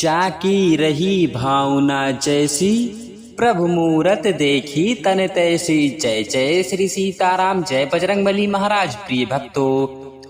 चाकी रही भावना जैसी, प्रभु मूरत देखी तन तैसी। जय जय श्री सीताराम, जय बजरंगबली महाराज। प्रिय भक्तों,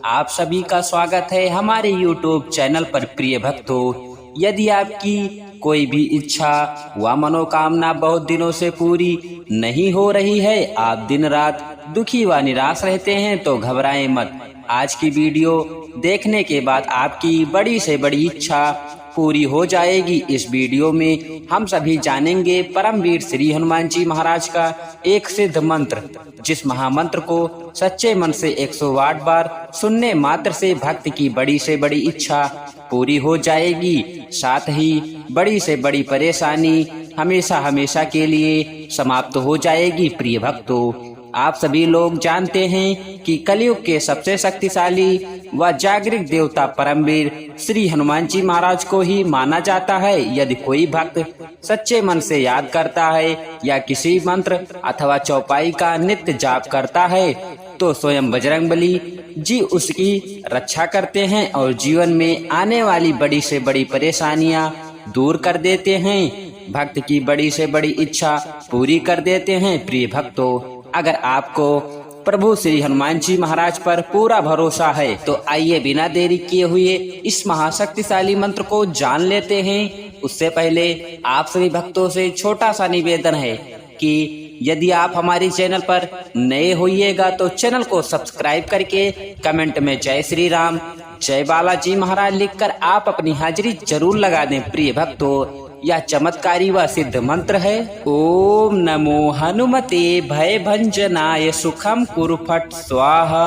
आप सभी का स्वागत है हमारे YouTube चैनल पर। प्रिय भक्तों, यदि आपकी कोई भी इच्छा व मनोकामना बहुत दिनों से पूरी नहीं हो रही है, आप दिन रात दुखी व निराश रहते हैं, तो घबराएं मत। आज की वीडियो देखने के बाद आपकी बड़ी से बड़ी इच्छा पूरी हो जाएगी। इस वीडियो में हम सभी जानेंगे परमवीर श्री हनुमान जी महाराज का एक सिद्ध मंत्र, जिस महामंत्र को सच्चे मन से 108 बार सुनने मात्र से भक्त की बड़ी से बड़ी इच्छा पूरी हो जाएगी। साथ ही बड़ी से बड़ी परेशानी हमेशा हमेशा के लिए समाप्त हो जाएगी। प्रिय भक्तों, आप सभी लोग जानते हैं कि कलयुग के सबसे शक्तिशाली व जागृत देवता परमवीर श्री हनुमान जी महाराज को ही माना जाता है। यदि कोई भक्त सच्चे मन से याद करता है या किसी मंत्र अथवा चौपाई का नित्य जाप करता है, तो स्वयं बजरंगबली जी उसकी रक्षा करते हैं और जीवन में आने वाली बड़ी से बड़ी परेशानियां दूर कर देते हैं, भक्त की बड़ी से बड़ी इच्छा पूरी कर देते हैं। प्रिय भक्तों, अगर आपको प्रभु श्री हनुमान जी महाराज पर पूरा भरोसा है, तो आइए बिना देरी किए हुए इस महाशक्तिशाली मंत्र को जान लेते हैं। उससे पहले आप सभी भक्तों से छोटा सा निवेदन है कि यदि आप हमारे चैनल पर नए होइएगा तो चैनल को सब्सक्राइब करके कमेंट में जय श्री राम, जय बालाजी महाराज लिखकर आप अपनी हाजिरी जरूर लगा दें। प्रिय भक्तों, यह चमत्कारी व सिद्ध मंत्र है। ओम नमो हनुमते भय भंजनाय सुखम कुरु फट स्वाहा।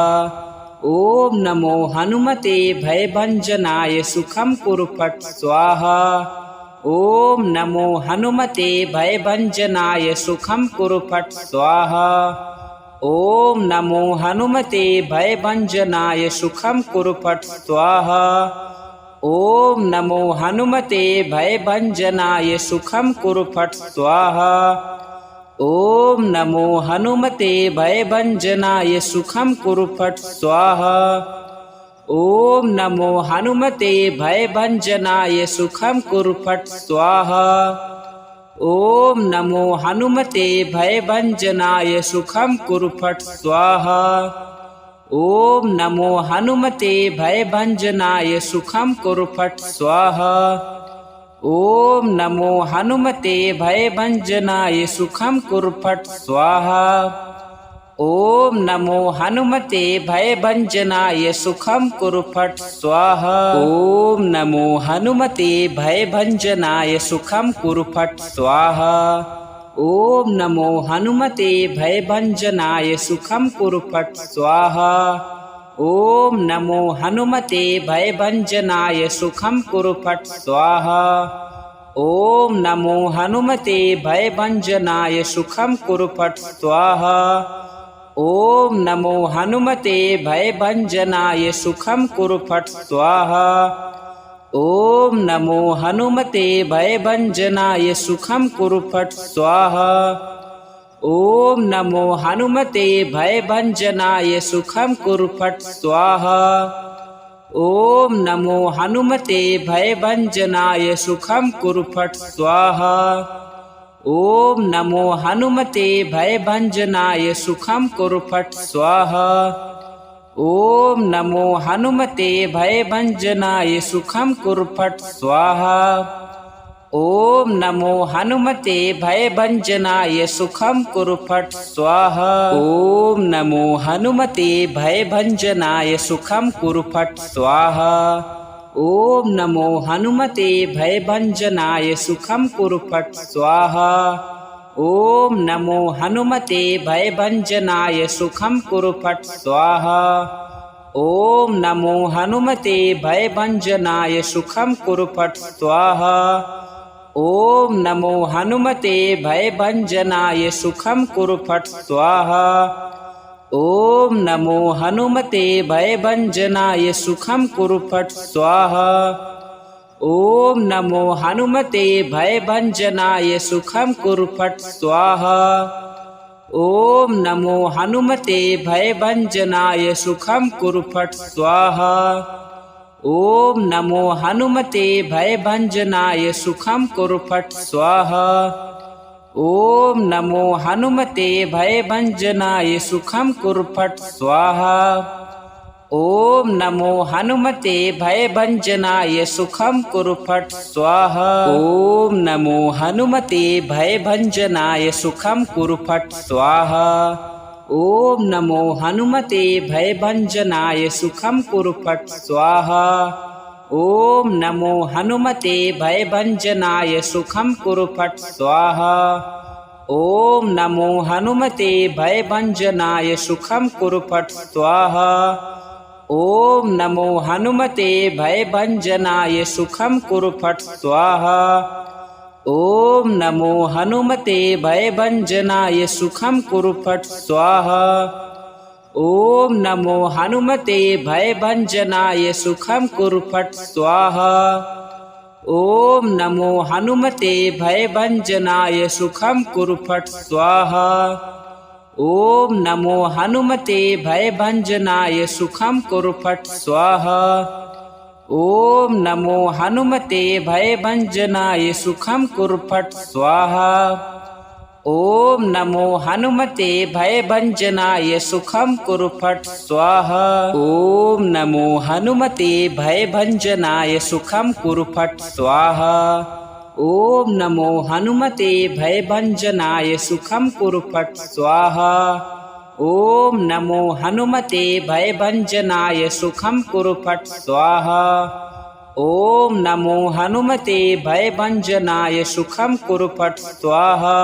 ओम नमो हनुमते भय भंजनाय सुखम कुरु फट स्वाहा। ओम नमो हनुमते भय भंजनाय सुखम कुरु फट स्वाहा। ओम नमो हनुमते भय भंजनाय सुखम कुरु फट स्वाहा। ओम नमो हनुमते भय भंजनाय सुखम कुरु फट स्वाहा। ओम नमो हनुमते भय भंजनाय सुखम कुरु फट स्वाहा। ओम नमो हनुमते भय भंजनाय सुखम कुरु फट स्वाहा। ओम नमो हनुमते भय भंजनाय सुखम कुरु फट स्वाहा। ओम नमो हनुमते भय भंजनाय सुखम कुरु फट स्वाहा। ओम नमो हनुमते भय भंजनाय सुखम कुरु फट स्वाहा। ओम नमो हनुमते भय भंजनाय सुखम कुरु फट स्वाहा। ओम नमो हनुमते भय भंजनाय सुखम कुरु फट स्वाहा। ओम नमो हनुमते भय भंजनाय सुखम कुरु फट स्वाहा। ओम नमो हनुमते भय भंजनाय सुखम कुरु फट स्वाहा। ओम नमो हनुमते भय भंजनाय सुखम कुरु फट स्वाहा। ओम नमो हनुमते भय भंजनाय सुखम कुरु फट स्वाहा। ओम नमो हनुमते भय भंजनाय सुखम कुरु फट स्वाहा। ओम नमो हनुमते भय भंजनाय सुखम कुरु फट स्वाहा। ओम नमो हनुमते भय भंजनाय सुखम कुरु फट स्वाहा। ओम नमो हनुमते भय भंजनाय सुखम कुरु फट स्वाहा। ओम नमो हनुमते भय भंजनाय सुखम कुरु फट स्वाहा। ओम नमो हनुमते भय भंजनाय सुखम कुरु फट स्वाहा। ओम नमो हनुमते भय भंजनाय सुखम कुरु फट स्वाहा। ओम नमो हनुमते भय भंजनाय सुखम कुरु फट स्वाहा। ओम नमो हनुमते भय भंजनाय सुखम कुरु फट स्वाहा। ओम नमो हनुमते भय भंजनाय सुखम कुरु फट स्वाहा। ओम नमो हनुमते भय भंजनाय सुखम कुरु फट स्वाहा। ओम नमो हनुमते भय भंजनाय सुखम कुरु फट स्वाहा। ओम नमो हनुमते भय भंजनाय सुखम कुरु फट स्वाहा। ओम नमो हनुमते भय भंजनाय सुखम कुरु फट स्वाहा। ॐ नमो हनुमते भयभञ्जनाय सुखं कुरु फट् स्वाहा। ॐ नमो हनुमते भयभञ्जनाय सुखं कुरु फट् स्वाहा। ॐ नमो हनुमते भयभञ्जनाय सुखं कुरु फट् स्वाहा। ॐ नमो हनुमते भयभञ्जनाय सुखं कुरु फट् स्वाहा। ॐ नमो हनुमते भयभञ्जनाय सुखं कुरु फट् स्वाहा। ॐ नमो हनुमते भयभञ्जनाय सुखं कुरु फट् स्वाहा। ॐ नमो हनुमते भयभञ्जनाय सुखं कुरु फट् स्वाहा। ॐ नमो हनुमते भयभञ्जनाय सुखं कुरु फट् स्वाहा। ॐ नमो हनुमते भयभञ्जनाय सुखं कुरु फट् स्वाहा। ॐ नमो हनुमते भयभञ्जनाय सुखं कुरु फट् स्वाहा। ॐ नमो हनुमते भयभञ्जनाय सुखं कुरु फट् स्वाहा। ॐ नमो हनुमते भयभञ्जनाय सुखं कुरु फट् स्वाहा। ॐ नमो हनुमते भयभञ्जनाय सुखं कुरु फट् स्वाहा। ॐ नमो हनुमते भयभञ्जनाय सुखं कुरु फट् स्वाहा। ॐ नमो हनुमते भयभञ्जनाय सुखं कुरु फट् स्वाहा। ॐ नमो हनुमते भयभञ्जनाय सुखं कुरु फट् स्वाहा। ॐ नमो हनुमते भयभञ्जनाय सुखं कुरु फट् स्वाहा। ॐ नमो हनुमते भयभञ्जनाय सुखं कुरु फट् स्वाहा।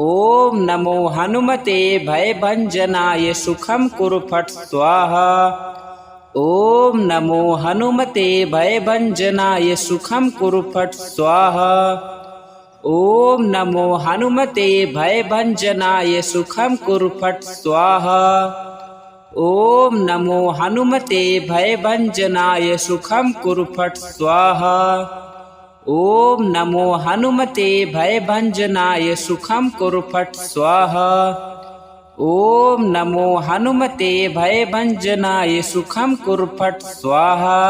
ॐ नमो हनुमते भयभञ्जनाय सुखं कुरु फट् स्वाहा। ॐ नमो हनुमते भयभञ्जनाय सुखं कुरु फट् स्वाहा। ॐ नमो हनुमते भयभञ्जनाय सुखं कुरु फट् स्वाहा। ॐ नमो हनुमते भयभञ्जनाय सुखं कुरु फट् स्वाहा। ॐ नमो हनुमते भयभञ्जनाय सुखं कुरु फट् स्वाहा। ॐ नमो हनुमते भयभञ्जनाय सुखं कुरु फट् स्वाहा।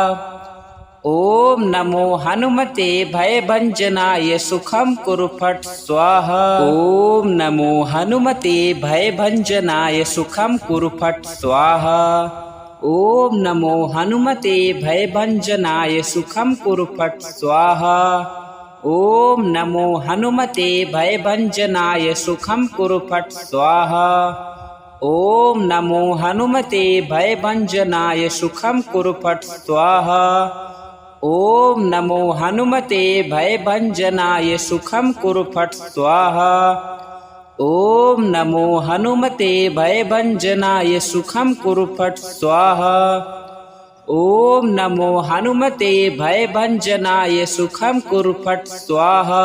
ॐ नमो हनुमते भयभञ्जनाय सुखं कुरु फट् स्वाहा। ॐ नमो हनुमते भयभञ्जनाय सुखं कुरु फट् स्वाहा। ॐ नमो हनुमते भयभञ्जनाय सुखं कुरु फट् स्वाहा। ॐ नमो हनुमते भयभञ्जनाय सुखं कुरु फट् स्वाहा। ॐ नमो हनुमते भयभञ्जनाय सुखं कुरु फट् स्वाहा। ॐ नमो हनुमते भयभञ्जनाय सुखं कुरु फट् स्वाहा। ॐ नमो हनुमते भयभञ्जनाय सुखं कुरु फट् स्वाहा। ॐ नमो हनुमते भयभञ्जनाय सुखं कुरु फट् स्वाहा।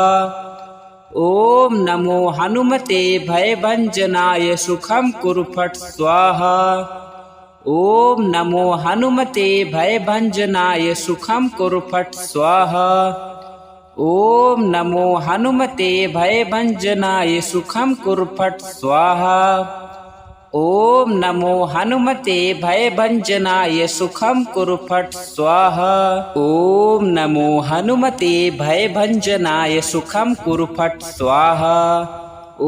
ॐ नमो हनुमते भयभञ्जनाय सुखं कुरु फट् स्वाहा। ॐ नमो हनुमते भयभञ्जनाय सुखं कुरु फट् स्वाहा। ॐ नमो हनुमते भयभञ्जनाय सुखं कुरु फट् स्वाहा। ॐ नमो हनुमते भयभञ्जनाय सुखं कुरु फट् स्वाहा। ॐ नमो हनुमते भयभञ्जनाय सुखं कुरु फट् स्वाहा।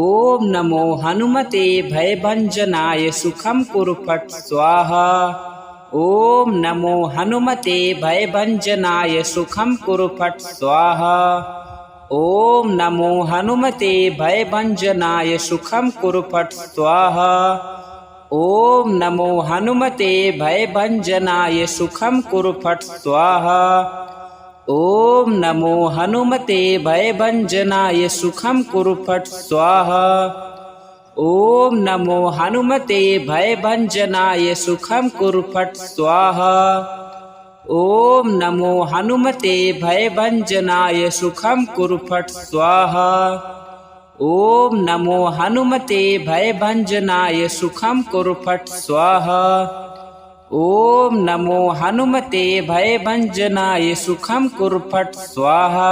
ॐ नमो हनुमते भयभञ्जनाय सुखं कुरु फट् स्वाहा। ॐ नमो हनुमते भयभञ्जनाय सुखं कुरु फट् स्वाहा। ॐ नमो हनुमते भयभञ्जनाय सुखं कुरु फट् स्वाहा। ॐ नमो हनुमते भयभञ्जनाय सुखं कुरु फट् स्वाहा। ॐ नमो हनुमते भयभञ्जनाय सुखं कुरु फट् स्वाहा। ॐ नमो हनुमते भयभञ्जनाय सुखं कुरु फट् स्वाहा। ॐ नमो हनुमते भयभञ्जनाय सुखं कुरु फट् स्वाहा। ॐ नमो हनुमते भयभञ्जनाय सुखं कुरु फट् स्वाहा। ॐ नमो हनुमते भयभञ्जनाय सुखं कुरु फट् स्वाहा।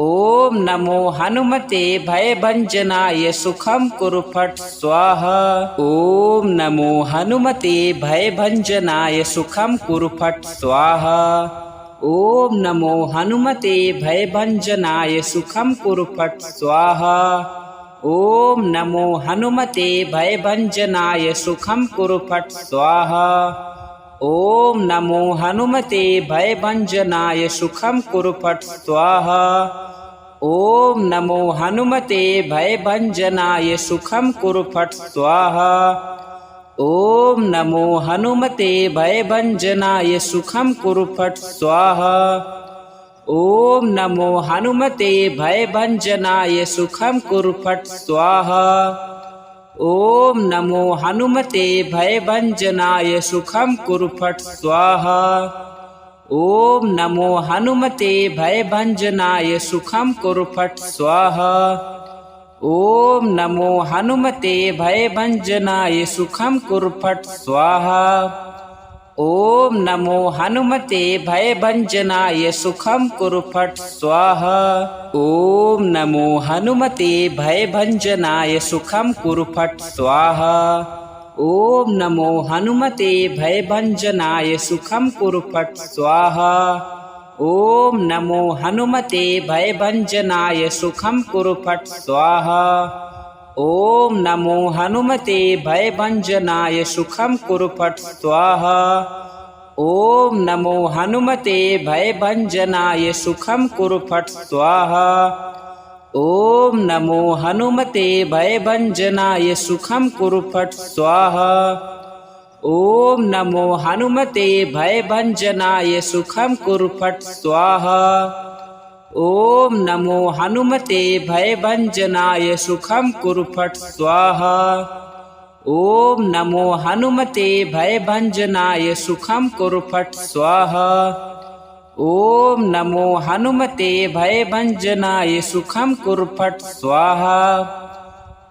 ॐ नमो हनुमते भयभञ्जनाय सुखं कुरु फट् स्वाहा। ॐ नमो हनुमते भयभञ्जनाय सुखं कुरु फट् स्वाहा। ॐ नमो हनुमते भयभञ्जनाय सुखं कुरु फट् स्वाहा। ॐ नमो हनुमते भयभञ्जनाय सुखं कुरु फट् स्वाहा। ॐ नमो हनुमते भयभञ्जनाय सुखं कुरु फट् स्वाहा। ॐ नमो हनुमते भयभञ्जनाय सुखं कुरु फट् स्वाहा। ॐ नमो हनुमते भयभञ्जनाय सुखं कुरु फट् स्वाहा। ॐ नमो हनुमते भयभञ्जनाय सुखं कुरु फट् स्वाहा। ॐ नमो हनुमते भयभञ्जनाय सुखं कुरु फट् स्वाहा। ॐ नमो हनुमते भयभञ्जनाय सुखं कुरु फट् स्वाहा। ॐ नमो हनुमते भयभञ्जनाय सुखं कुरु फट् स्वाहा। ॐ नमो हनुमते भयभञ्जनाय सुखं कुरु फट् स्वाहा। ॐ नमो हनुमते भयभञ्जनाय सुखं कुरु फट् स्वाहा। ॐ नमो हनुमते भयभञ्जनाय सुखं कुरु फट् स्वाहा। ॐ नमो हनुमते भयभञ्जनाय सुखं कुरु फट् स्वाहा। ॐ नमो हनुमते भयभञ्जनाय सुखं कुरु फट् स्वाहा। ॐ नमो हनुमते भयभञ्जनाय सुखं कुरु फट् स्वाहा। ॐ नमो हनुमते भयभञ्जनाय सुखं कुरु फट् स्वाहा। ॐ नमो हनुमते भयभञ्जनाय सुखं कुरु फट् स्वाहा। ॐ नमो हनुमते भयभञ्जनाय सुखं कुरु फट् स्वाहा। ॐ नमो हनुमते भयभञ्जनाय सुखं कुरु फट् स्वाहा। ॐ नमो हनुमते भयभञ्जनाय सुखं कुरु फट् स्वाहा।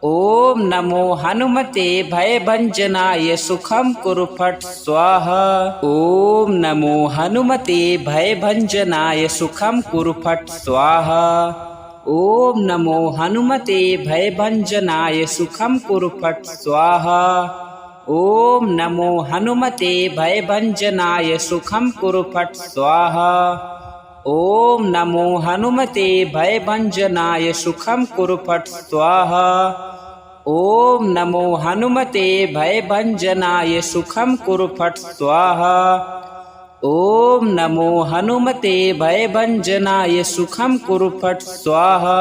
ॐ नमो हनुमते भयभञ्जनाय सुखं कुरु फट् स्वाहा। ॐ नमो हनुमते भयभञ्जनाय सुखं कुरु फट् स्वाहा। ॐ नमो हनुमते भयभञ्जनाय सुखं कुरु फट् स्वाहा। ॐ नमो हनुमते भयभञ्जनाय सुखं कुरु फट् स्वाहा। ॐ नमो हनुमते भयभञ्जनाय सुखं कुरु फट् स्वाहा। ॐ नमो हनुमते भयभञ्जनाय सुखं कुरु फट् स्वाहा। ॐ नमो हनुमते भयभञ्जनाय सुखं कुरु फट् स्वाहा।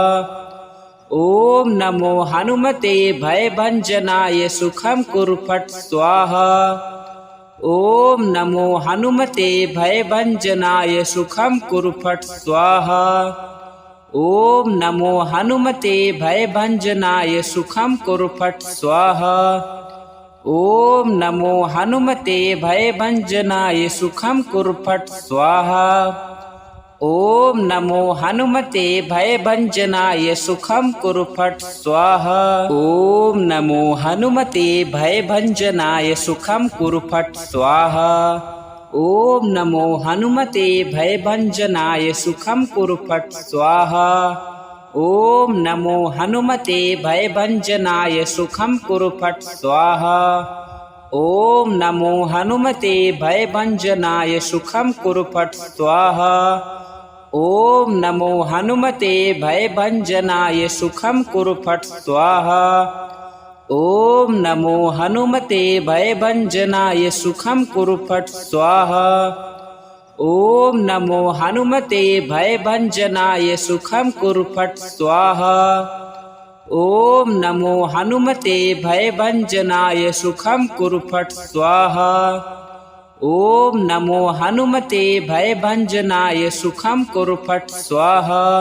ॐ नमो हनुमते भयभञ्जनाय सुखं कुरु फट् स्वाहा। ॐ नमो हनुमते भयभञ्जनाय सुखं कुरु फट् स्वाहा। ॐ नमो हनुमते भयभञ्जनाय सुखं कुरु फट् स्वाहा। ॐ नमो हनुमते भयभञ्जनाय सुखं कुरु फट् स्वाहा। ॐ नमो हनुमते भयभञ्जनाय सुखं कुरु फट् स्वाहा। ॐ नमो हनुमते भयभञ्जनाय सुखं कुरु फट् स्वाहा। ॐ नमो हनुमते भयभञ्जनाय सुखं कुरु फट् स्वाहा। ॐ नमो हनुमते भयभञ्जनाय सुखं कुरु फट् स्वाहा। ॐ नमो हनुमते भयभञ्जनाय सुखं कुरु फट् स्वाहा। ॐ नमो हनुमते भयभञ्जनाय सुखं कुरु फट् स्वाहा। ॐ नमो हनुमते भयभञ्जनाय सुखं कुरु फट् स्वाहा। ॐ नमो हनुमते भयभञ्जनाय सुखं कुरु फट् स्वाहा। ॐ नमो हनुमते भयभञ्जनाय सुखं कुरु फट् स्वाहा। ॐ नमो हनुमते भयभञ्जनाय सुखं कुरु फट् स्वाहा।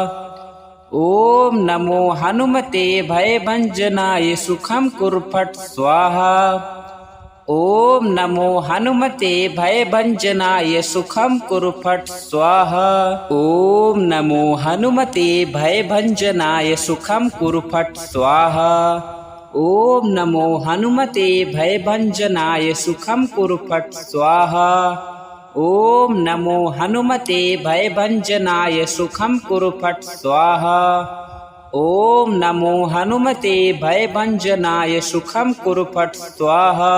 ॐ नमो हनुमते भयभञ्जनाय सुखं कुरु फट् स्वाहा। ॐ नमो हनुमते भयभञ्जनाय सुखं कुरु फट् स्वाहा। ॐ नमो हनुमते भयभञ्जनाय सुखं कुरु फट् स्वाहा। ॐ नमो हनुमते भयभञ्जनाय सुखं कुरु फट् स्वाहा। ॐ नमो हनुमते भयभञ्जनाय सुखं कुरु फट् स्वाहा। ॐ नमो हनुमते भयभञ्जनाय सुखं कुरु फट् स्वाहा।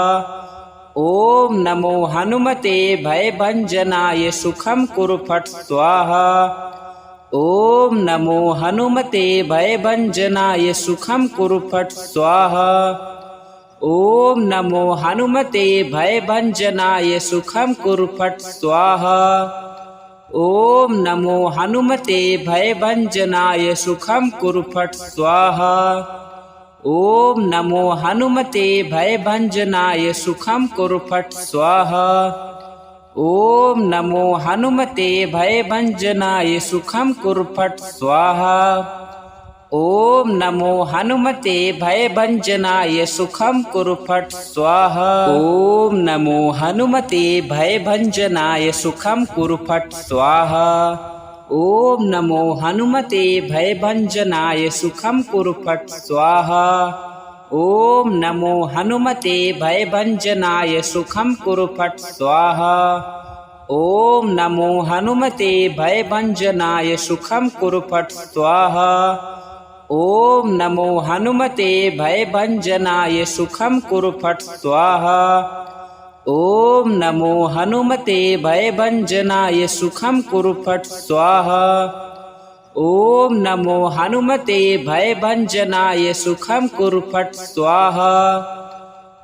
ॐ नमो हनुमते भयभञ्जनाय सुखं कुरु फट् स्वाहा। ॐ नमो हनुमते भयभञ्जनाय सुखं कुरु फट् स्वाहा। ॐ नमो हनुमते भयभञ्जनाय सुखं कुरु फट् स्वाहा। ॐ नमो हनुमते भयभञ्जनाय सुखं कुरु फट् स्वाहा। ॐ नमो हनुमते भयभञ्जनाय सुखं कुरु फट् स्वाहा। ॐ नमो हनुमते भयभञ्जनाय सुखं कुरु फट् स्वाहा। ॐ नमो हनुमते भयभञ्जनाय सुखं कुरु फट् स्वाहा। ॐ नमो हनुमते भयभञ्जनाय सुखं कुरु फट् स्वाहा। ॐ नमो हनुमते भयभञ्जनाय सुखं कुरु फट् स्वाहा। ॐ नमो हनुमते भयभञ्जनाय सुखं कुरु फट् स्वाहा। ॐ नमो हनुमते भयभञ्जनाय सुखं कुरु फट् स्वाहा। ॐ नमो हनुमते भयभञ्जनाय सुखं कुरु फट् स्वाहा। ॐ नमो हनुमते भयभञ्जनाय सुखं कुरु फट् स्वाहा। ॐ नमो हनुमते भयभञ्जनाय सुखं कुरु फट् स्वाहा।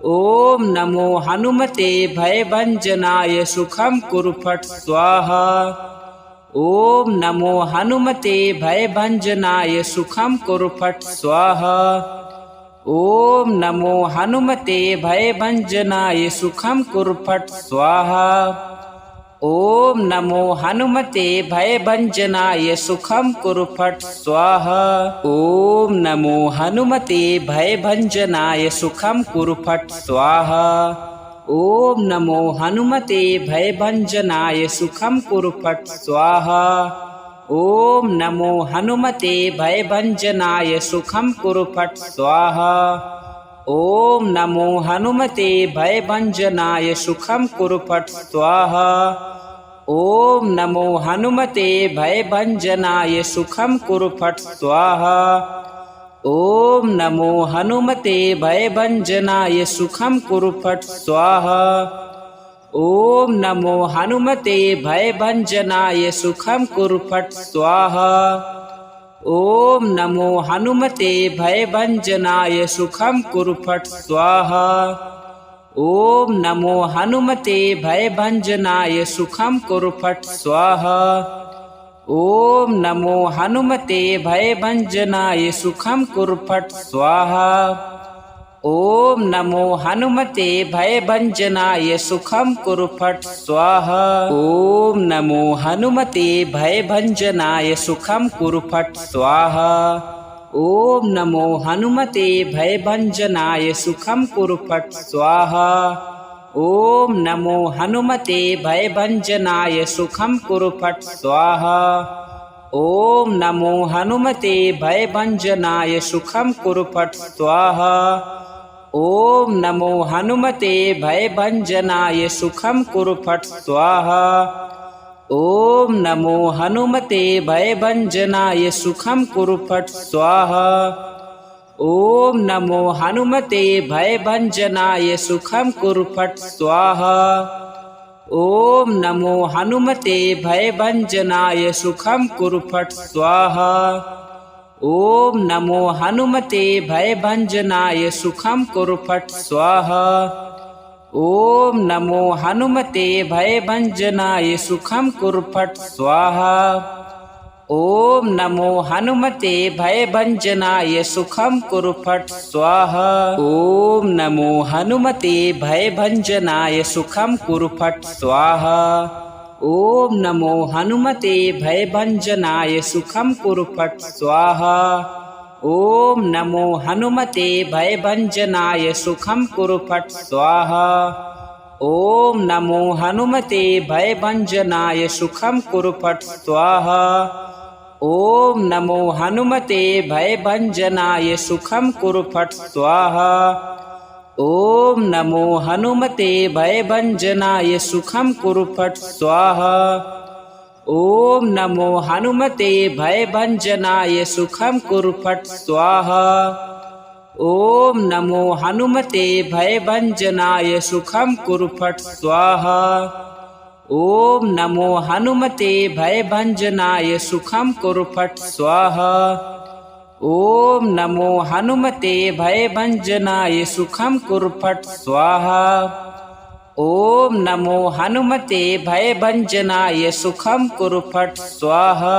ॐ नमो हनुमते भयभञ्जनाय सुखं कुरु फट् स्वाहा। ॐ नमो हनुमते भयभञ्जनाय सुखं कुरु फट् स्वाहा। ॐ नमो हनुमते भयभञ्जनाय सुखं कुरु फट् स्वाहा। ॐ नमो हनुमते भयभञ्जनाय सुखं कुरु फट् स्वाहा। ॐ नमो हनुमते भयभञ्जनाय सुखं कुरु फट् स्वाहा। ॐ नमो हनुमते भयभञ्जनाय सुखं कुरु फट् स्वाहा। ॐ नमो हनुमते भयभञ्जनाय सुखं कुरु फट् स्वाहा। ॐ नमो हनुमते भयभञ्जनाय सुखं कुरु फट् स्वाहा। ॐ नमो हनुमते भयभञ्जनाय सुखं कुरु फट् स्वाहा। ॐ नमो हनुमते भयभञ्जनाय सुखं कुरु फट् स्वाहा। ॐ नमो हनुमते भयभञ्जनाय सुखं कुरु फट् स्वाहा। ॐ नमो हनुमते भयभञ्जनाय सुखं कुरु फट् स्वाहा। ॐ नमो हनुमते भयभञ्जनाय सुखं कुरु फट् स्वाहा। ॐ नमो हनुमते भयभञ्जनाय सुखं कुरु फट् स्वाहा। ॐ नमो हनुमते भयभञ्जनाय सुखं कुरु फट् स्वाहा। ॐ नमो हनुमते भयभञ्जनाय सुखं कुरु फट् स्वाहा। ॐ नमो हनुमते भयभञ्जनाय सुखं कुरु फट् स्वाहा। ॐ नमो हनुमते भयभञ्जनाय सुखं कुरु फट् स्वाहा। ॐ नमो हनुमते भयभञ्जनाय सुखं कुरु फट् स्वाहा। ॐ नमो हनुमते भयभञ्जनाय सुखं कुरु फट् स्वाहा। ॐ नमो हनुमते भयभञ्जनाय सुखं कुरु फट् स्वाहा। ॐ नमो हनुमते भयभञ्जनाय सुखं कुरु फट् स्वाहा। ॐ नमो हनुमते भयभञ्जनाय सुखं कुरु फट् स्वाहा। ॐ नमो हनुमते भयभञ्जनाय सुखं कुरु फट् स्वाहा। ॐ नमो हनुमते भयभञ्जनाय सुखं कुरु फट् स्वाहा। ॐ नमो हनुमते भयभञ्जनाय सुखं कुरु फट् स्वाहा। ॐ नमो हनुमते भयभञ्जनाय सुखं कुरु फट् स्वाहा। ॐ नमो हनुमते भयभञ्जनाय सुखं कुरु फट् स्वाहा। ॐ नमो हनुमते भयभञ्जनाय सुखं कुरु फट् स्वाहा। ॐ नमो हनुमते भयभञ्जनाय सुखं कुरु फट् स्वाहा। ॐ नमो हनुमते भयभञ्जनाय सुखं कुरु फट् स्वाहा। ॐ नमो हनुमते भयभञ्जनाय सुखं कुरु फट् स्वाहा। ॐ नमो हनुमते भयभञ्जनाय सुखं कुरु फट् स्वाहा। ॐ नमो हनुमते भयभञ्जनाय सुखं कुरु फट् स्वाहा। ॐ नमो हनुमते भयभञ्जनाय सुखं कुरु फट् स्वाहा। ॐ नमो हनुमते भयभञ्जनाय सुखं कुरु फट् स्वाहा। ॐ नमो हनुमते भयभञ्जनाय सुखं कुरु फट् स्वाहा।